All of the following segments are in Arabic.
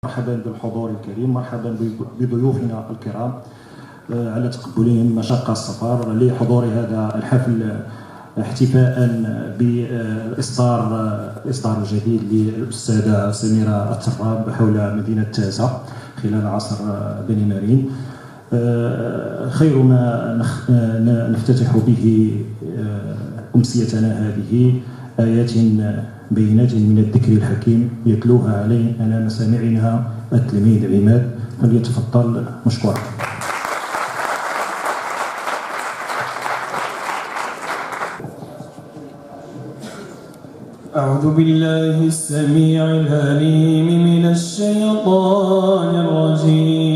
مرحبا بالحضور الكريم، مرحبا بضيوفنا الكرام على تقبلهم مشقة السفر لحضور هذا الحفل احتفاء بالإصدار الجديد للأستاذة سميرة التراب حول مدينة تازة خلال عصر بني مارين. خير ما نفتتح به أمسيتنا هذه آيات بينات من الذكر الحكيم يتلوها علينا مسامعنا التلميذ عماد، فليتفضل مشكورا. أعوذ بالله السميع العليم من الشيطان الرجيم.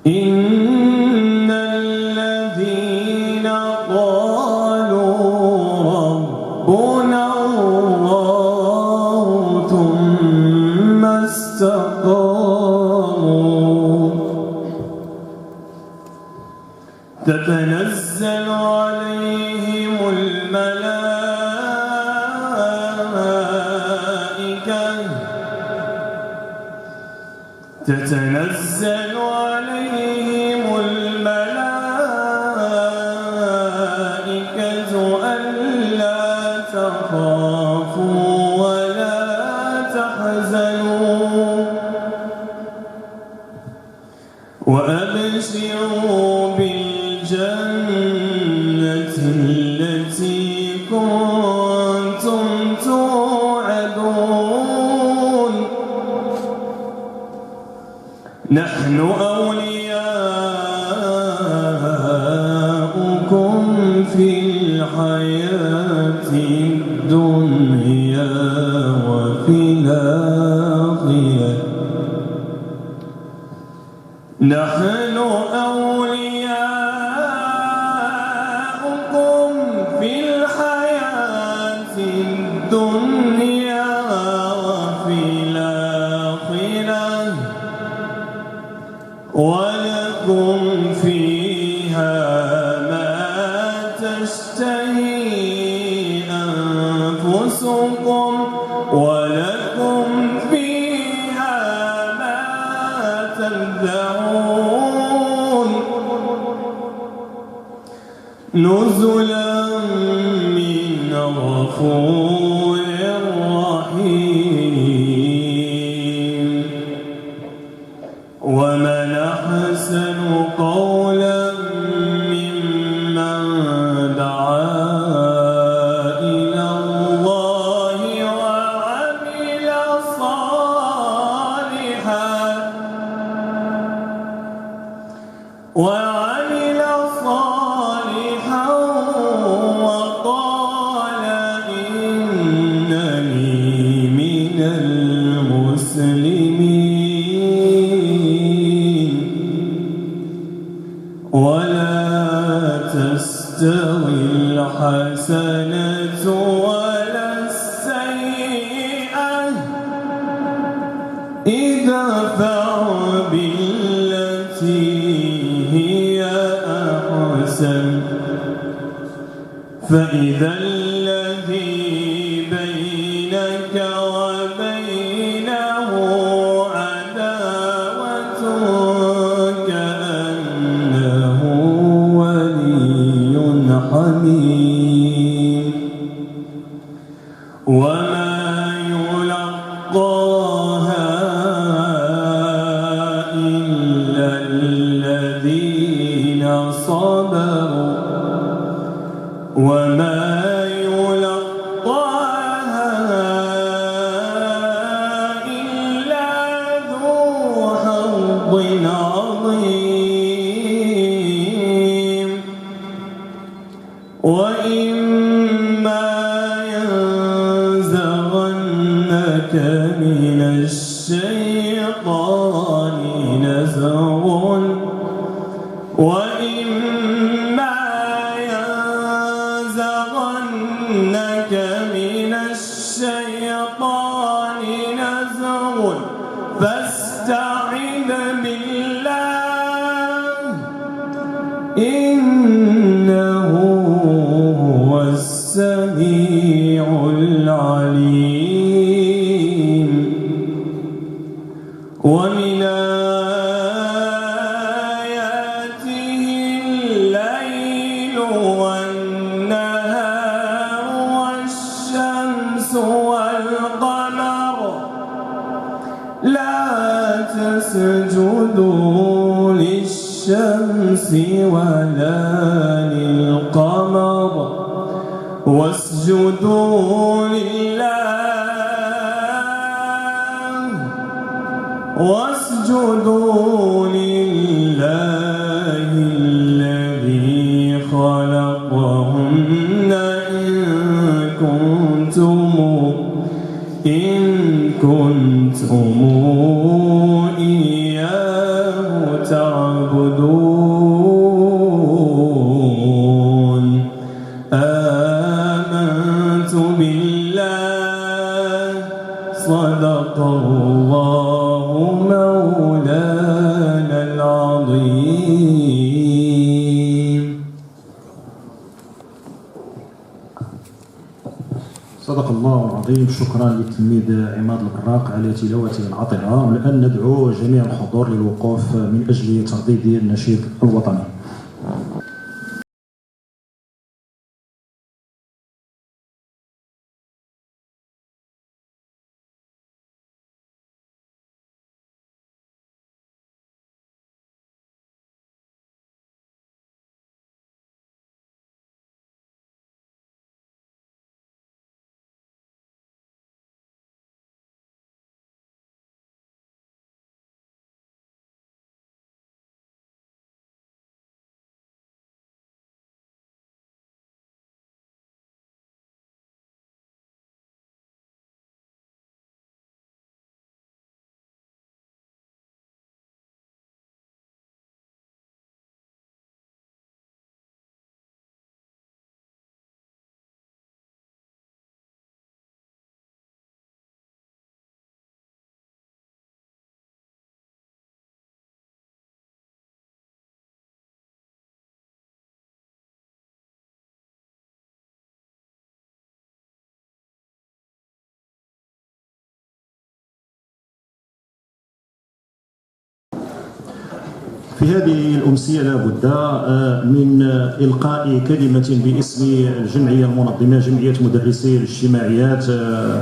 إن الذين قالوا ربنا الله ثم استقاموا تتنزل عليهم الملائكة ألا تخافوا ولا تحزنوا وأبشروا بالجنة التي كنتم توعدون. نحن أولياؤكم في الحياة الدنيا وفي الآخرة. نحن أولياؤكم في الحياة الدنيا وفي الآخرة ولكم فيها ما تشتهي أنفسكم ولكم فيها ما تدعون. نزلا من غفور رحيم. ومن أحسن قولا ممن دعا إلى الله وعمل صالحا وقال إنني من المسلمين. ولا تستوي الحسنة ولا السيئة، ادفع بالتي هي أحسن فإذا الذي بينك وبينه عداوة كأنه ولي حميم. وما يلقاها إلا الذين صبروا وما يلقاها إلا ذو حظ عظيم. وإما ينزغنك من الشيطان نزغ إنك من الشيطان نزغ فاستعذ بالله إنه هو السميع العليم. العليم ومن آياته الليل والنهار والشمس والقمر لا تسجدوا للشمس ولا للقمر واسجدوا لله الذي خلقهن إن كنتم إياه تعبدون آمنت بالله صدق الله مولانا العظيم. صدق الله العظيم. شكرا للتلميذ عماد البراق على تلاوته العطرة. والآن ندعو جميع الحضور للوقوف من أجل ترديد النشيد الوطني. في هذه الأمسية لا بد من إلقاء كلمة باسم الجمعية المنظمة جمعية مدرسي الاجتماعيات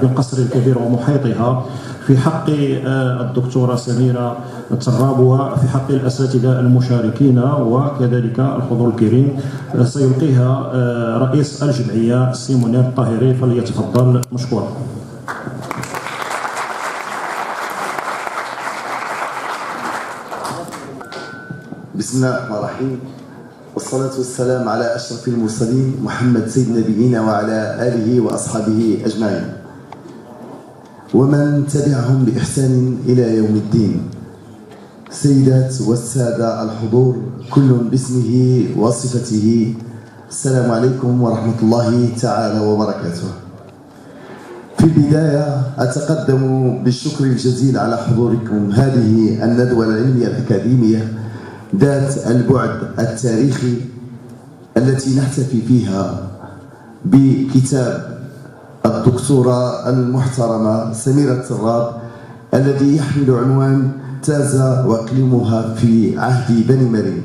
بالقصر الكبير ومحيطها في حق الدكتورة سميرة التراب وفي حق الأساتذة المشاركين وكذلك الحضور الكريم. سيلقيها رئيس الجمعية السي منير الطاهري، فليتفضل مشكورا. بسم الله الرحمن الرحيم، والصلاة والسلام على أشرف المرسلين محمد سيد النبيين وعلى آله وأصحابه أجمعين ومن تبعهم بإحسان إلى يوم الدين. سيدات والسادة الحضور كل باسمه وصفته، السلام عليكم ورحمة الله تعالى وبركاته. في البداية أتقدم بالشكر الجزيل على حضوركم هذه الندوة العلمية الأكاديمية ذات البعد التاريخي التي نحتفي فيها بكتاب الدكتورة المحترمة سميرة التراب الذي يحمل عنوان تاز وإقليمها في عهد بني مريم.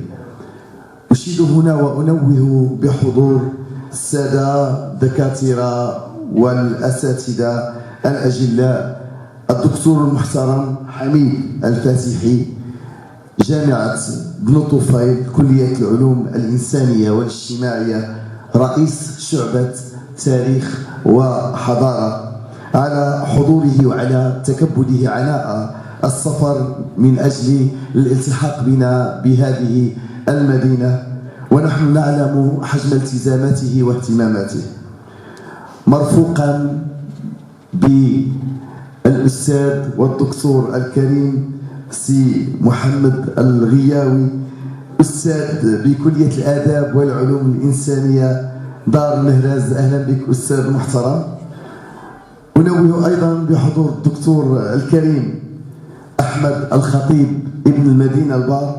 أشيد هنا وأنوه بحضور السادة الدكاترة والأساتذة الأجلاء الدكتور المحترم حميد الفاتحي جامعة بن طفيل كلية العلوم الإنسانية والاجتماعية رئيس شعبة تاريخ وحضارة، على حضوره وعلى تكبده عناء السفر من أجل الالتحاق بنا بهذه المدينة، ونحن نعلم حجم التزاماته واهتماماته، مرفوقا بالأستاذ والدكتور الكريم سي محمد الغياوي أستاذ بكلية الآداب والعلوم الإنسانية دار المهراز. أهلا بك أستاذ محترم. أنوه أيضا بحضور الدكتور الكريم أحمد الخطيب ابن المدينة البار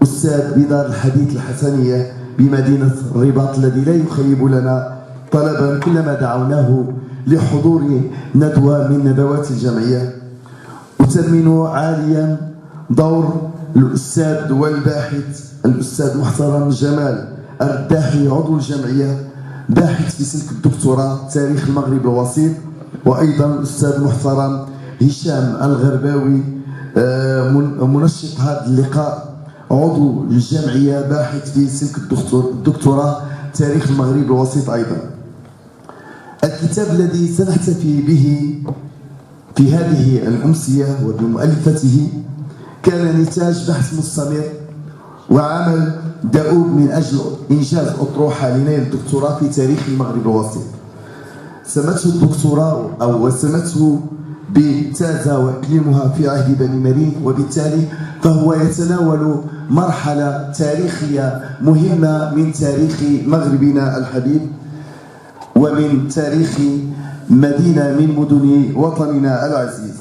أستاذ بدار الحديث الحسنية بمدينة الرباط الذي لا يخيب لنا طلبا كلما دعوناه لحضور ندوة من ندوات الجمعية. أثمن عاليا دور الأستاذ والباحث الأستاذ المحترم جمال الرداحي عضو الجمعية، باحث في سلك الدكتوراه تاريخ المغرب الوسيط، وأيضا الأستاذ المحترم هشام الغرباوي منشط هذا اللقاء عضو الجمعية باحث في سلك الدكتوراه تاريخ المغرب الوسيط أيضا. الكتاب الذي سنحتفي به في هذه الأمسية وبمؤلفته كان نتاج بحث مستمر وعمل دؤوب من أجل إنجاز أطروحة لنيل الدكتوراه في تاريخ المغرب الوسيط. سمته الدكتوراه أو سمته بتازا وإقليمها في عهد بني مرين، وبالتالي فهو يتناول مرحلة تاريخية مهمة من تاريخ مغربنا الحبيب ومن تاريخ مدينة من مدن وطننا العزيز.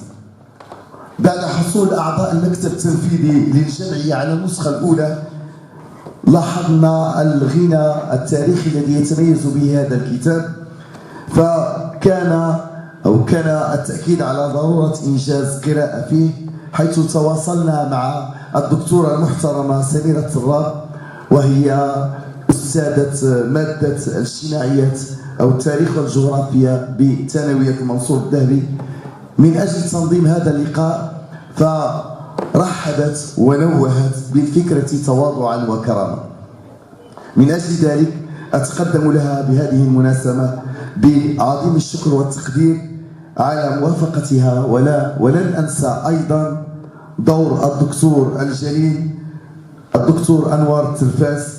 بعد حصول أعضاء المكتب التنفيذي للجمعية على النسخة الأولى لاحظنا الغنى التاريخي الذي يتميز به هذا الكتاب، كان التأكيد على ضرورة إنجاز قراءة فيه، حيث تواصلنا مع الدكتورة المحترمة سميرة التراب، وهي أستاذة مادة الاجتماعيات أو التاريخ والجغرافيا بثانوية المنصور الذهبي، من أجل تنظيم هذا اللقاء، فرحبت ونوهت بالفكرة تواضعا وكرامة. من أجل ذلك أتقدم لها بهذه المناسبة بعظيم الشكر والتقدير على موافقتها، ولن أنسى أيضا دور الدكتور الجليل الدكتور أنور التلفاس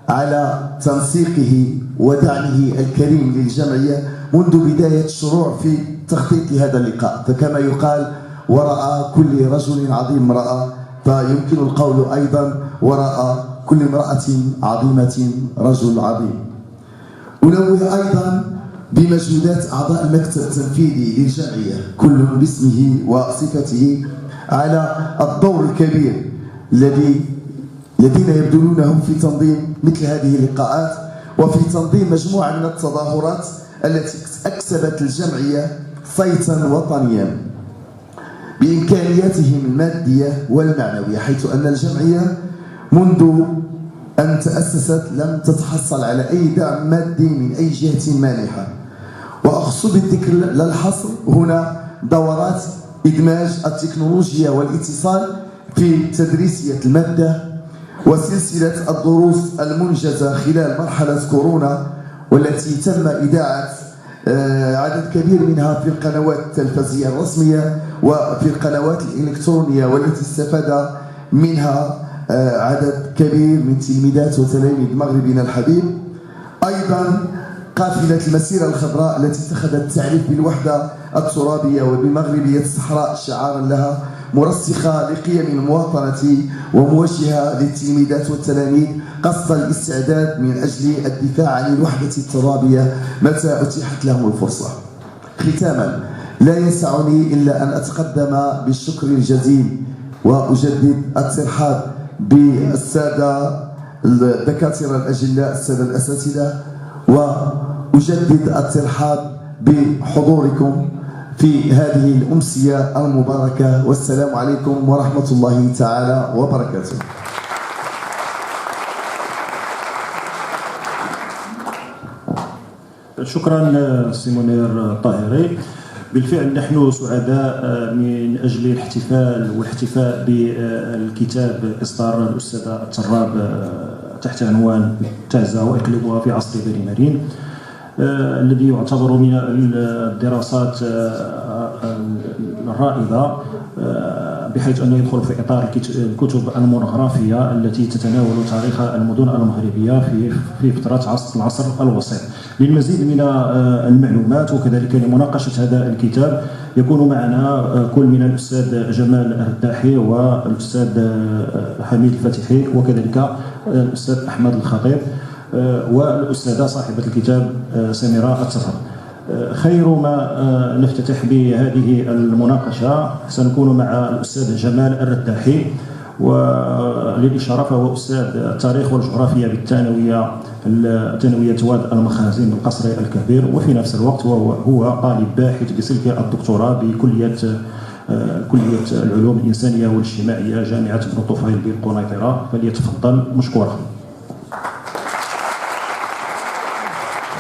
على تنسيقه ودعمه الكريم للجمعية منذ بداية الشروع في التخطيط لهذا اللقاء. فكما يقال وراء كل رجل عظيم امرأة، فيمكن القول أيضا وراء كل امرأة عظيمة رجل عظيم. أنوه أيضا بمجهودات أعضاء المكتب التنفيذي للجمعية كل باسمه وصفته على الدور الكبير الذين يبذلونه في تنظيم مثل هذه اللقاءات وفي تنظيم مجموعة من التظاهرات التي أكسبت الجمعية صيتا وطنيا بإمكانياتهم المادية والمعنوية، حيث أن الجمعية منذ أن تأسست لم تتحصل على أي دعم مادي من أي جهة مانحة. وأقصد بالذكر للحصر هنا دورات إدماج التكنولوجيا والاتصال في تدريسية المادة، وسلسلة الدروس المنجزة خلال مرحلة كورونا، والتي تم إذاعة عدد كبير منها في القنوات التلفزيونية الرسمية وفي القنوات الإلكترونية، والتي استفاد منها عدد كبير من تلميذات وتلاميذ مغربنا الحبيب. أيضا قافلة المسيرة الخضراء التي اتخذت التعريف بالوحدة الترابية وبمغربية الصحراء شعارا لها، مرسخة لقيم المواطنة وموجهة للتلميذات والتلاميذ قصد الاستعداد من أجل الدفاع عن الوحدة الترابية متى أتيحت لهم الفرصة. ختاما، لا يسعني إلا أن أتقدم بالشكر الجزيل وأجدد الترحاب بالسادة الدكاترة الأجلاء السادة الأساتذة، وأجدد الترحاب بحضوركم في هذه الأمسية المباركة، والسلام عليكم ورحمة الله تعالى وبركاته. شكرا سي منير الطاهري. بالفعل نحن سعداء من أجل الاحتفاء بالكتاب إصدار الأستاذة التراب تحت عنوان تازا وإقليمها في عصر بني مرين، الذي يعتبر من الدراسات الرائدة، بحيث أنه يدخل في إطار الكتب المونوغرافية التي تتناول تاريخ المدن المغربية في فترة العصر الوسيط. للمزيد من المعلومات وكذلك لمناقشة هذا الكتاب يكون معنا كل من الأستاذ جمال الرداحي والأستاذ حميد الفتحي وكذلك الأستاذ أحمد الخطيب والأستاذة صاحبة الكتاب سميرة التراب. خير ما نفتتح بهذه المناقشة سنكون مع الأستاذ جمال الرداحي، وللإشارة فهو أستاذ التاريخ والجغرافيا بالثانوية ثانوية واد المخازن القصري الكبير، وفي نفس الوقت هو طالب باحث بسلك الدكتوراه بكلية العلوم الإنسانية والاجتماعية جامعة بن طفيل بالقنيطرة. فليتفضل مشكورا.